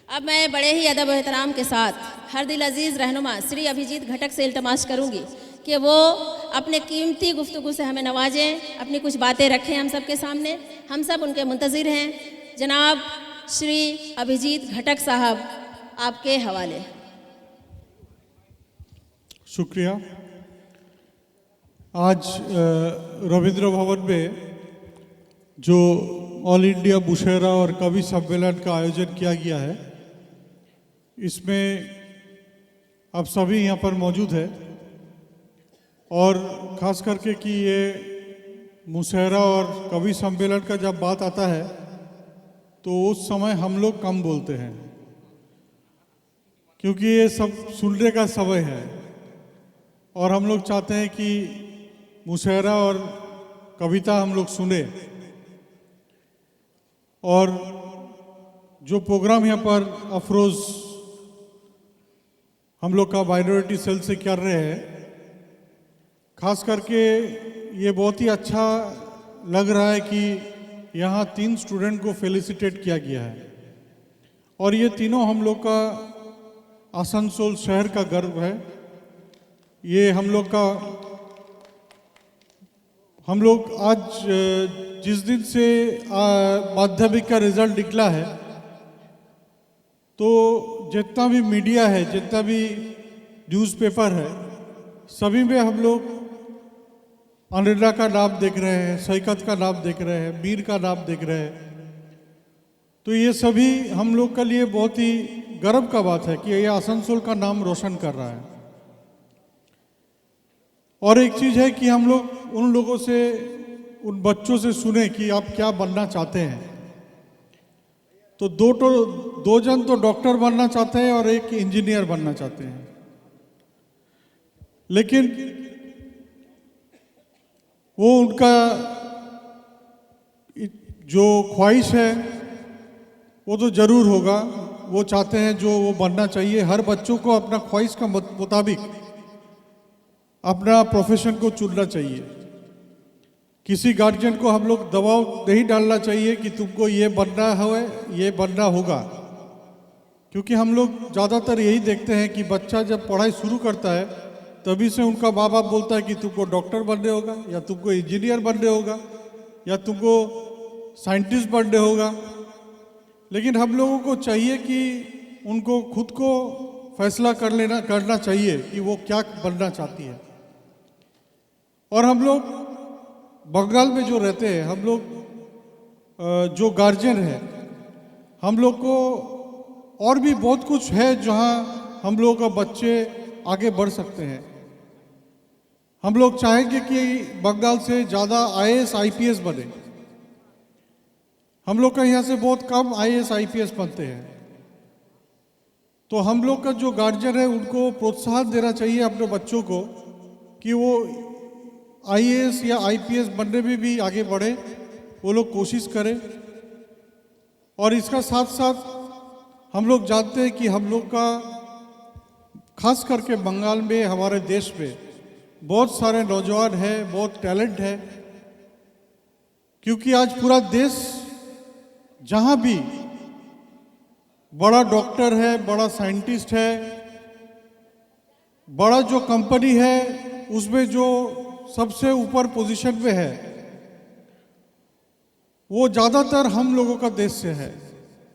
अब मैं बड़े ही अदब और एहतराम के साथ हर दिल अजीज़ रहनुमा श्री अभिजीत घटक से इल्तमास करूंगी कि वो अपने कीमती गुफ्तगू से हमें नवाजें, अपनी कुछ बातें रखें हम सब के सामने। हम सब उनके मुंतज़िर हैं। जनाब श्री अभिजीत घटक साहब, आपके हवाले। शुक्रिया। आज रविंद्र भवन में जो ऑल इंडिया मुशायरा और कवि सम्मेलन का आयोजन किया गया है, इसमें आप सभी यहाँ पर मौजूद हैं और ख़ास करके कि ये मुशायरा और कवि सम्मेलन का जब बात आता है तो उस समय हम लोग कम बोलते हैं, क्योंकि ये सब सुनने का समय है और हम लोग चाहते हैं कि मुशायरा और कविता हम लोग सुने। और जो प्रोग्राम यहाँ पर अफरोज़ हम लोग का माइनॉरिटी सेल से कर रहे हैं, खास करके ये बहुत ही अच्छा लग रहा है कि यहाँ 3 स्टूडेंट को फेलिसिटेट किया गया है और ये तीनों हम लोग का आसनसोल शहर का गर्व है। ये हम लोग आज जिस दिन से माध्यमिक का रिजल्ट निकला है, तो जितना भी मीडिया है, जितना भी न्यूज़पेपर है, सभी में हम लोग अनिला का नाम देख रहे हैं, सैकत का नाम देख रहे हैं, मीर का नाम देख रहे हैं। तो ये सभी हम लोग के लिए बहुत ही गर्व का बात है कि ये आसनसोल का नाम रोशन कर रहा है। और एक चीज़ है कि हम लोग उन लोगों से, उन बच्चों से सुने कि आप क्या बनना चाहते हैं। तो दो जन तो डॉक्टर बनना चाहते हैं और एक इंजीनियर बनना चाहते हैं, लेकिन वो उनका जो ख्वाहिश है वो तो ज़रूर होगा। वो चाहते हैं जो वो बनना चाहिए। हर बच्चों को अपना ख्वाहिश का मुताबिक अपना प्रोफेशन को चुनना चाहिए। किसी गार्जियन को हम लोग दबाव नहीं डालना चाहिए कि तुमको ये बनना है, ये बनना होगा, क्योंकि हम लोग ज़्यादातर यही देखते हैं कि बच्चा जब पढ़ाई शुरू करता है तभी से उनका माँ बाप बोलता है कि तुमको डॉक्टर बनने होगा, या तुमको इंजीनियर बनने होगा, या तुमको साइंटिस्ट बनने होगा। लेकिन हम लोगों को चाहिए कि उनको खुद को फैसला करना चाहिए कि वो क्या बनना चाहती है। और हम लोग बंगाल में जो रहते हैं, हम लोग जो गार्जियन है, हम लोग को और भी बहुत कुछ है जहां हम लोग का बच्चे आगे बढ़ सकते हैं। हम लोग चाहेंगे कि बंगाल से ज़्यादा IAS IPS बने। हम लोग का यहाँ से बहुत कम IAS IPS बनते हैं। तो हम लोग का जो गार्जियन है उनको प्रोत्साहन देना चाहिए अपने बच्चों को कि वो IAS या IPS बनने में भी आगे बढ़े, वो लोग कोशिश करें। और इसका साथ साथ हम लोग जानते हैं कि हम लोग का खास करके बंगाल में, हमारे देश में बहुत सारे नौजवान हैं, बहुत टैलेंट है, क्योंकि आज पूरा देश जहाँ भी बड़ा डॉक्टर है, बड़ा साइंटिस्ट है, बड़ा जो कंपनी है उसमें जो सबसे ऊपर पोजीशन पे है, वो ज़्यादातर हम लोगों का देश से है,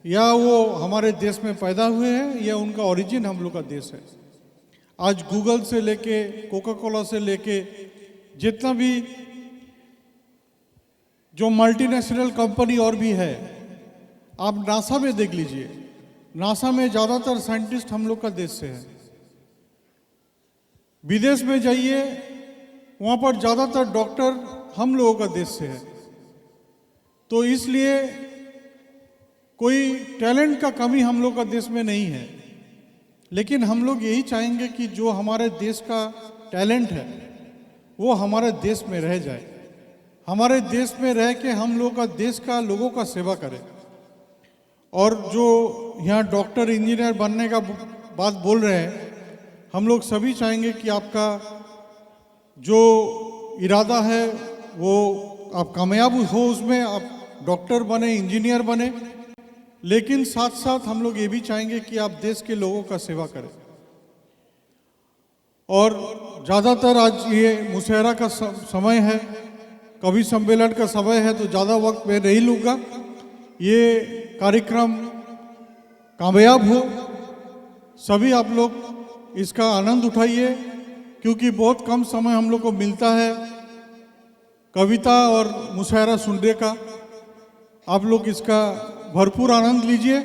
या वो हमारे देश में पैदा हुए हैं, या उनका ओरिजिन हम लोग का देश है। आज गूगल से लेके, कोका कोला से लेके, जितना भी जो मल्टीनेशनल कंपनी और भी है, आप नासा में देख लीजिए, नासा में ज़्यादातर साइंटिस्ट हम लोग का देश से है। विदेश में जाइए, वहाँ पर ज़्यादातर डॉक्टर हम लोगों का देश से है। तो इसलिए कोई टैलेंट का कमी हम लोग का देश में नहीं है, लेकिन हम लोग यही चाहेंगे कि जो हमारे देश का टैलेंट है वो हमारे देश में रह जाए, हमारे देश में रह के हम लोग का देश का लोगों का सेवा करे। और जो यहाँ डॉक्टर इंजीनियर बनने का बात बोल रहे हैं, हम लोग सभी चाहेंगे कि आपका जो इरादा है वो आप कामयाब हो, उसमें आप डॉक्टर बने, इंजीनियर बने। लेकिन साथ साथ हम लोग ये भी चाहेंगे कि आप देश के लोगों का सेवा करें। और ज़्यादातर आज ये मुशायरा का समय है, कवि सम्मेलन का समय है, तो ज़्यादा वक्त मैं नहीं लूँगा। ये कार्यक्रम कामयाब हो, सभी आप लोग इसका आनंद उठाइए, क्योंकि बहुत कम समय हम लोग को मिलता है कविता और मुशायरा सुनने का। आप लोग इसका भरपूर आनंद लीजिए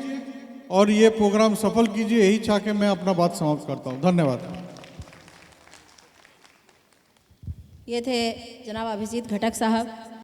और ये प्रोग्राम सफल कीजिए, यही चाह के मैं अपना बात समाप्त करता हूँ। धन्यवाद। ये थे जनाब अभिजीत घटक साहब।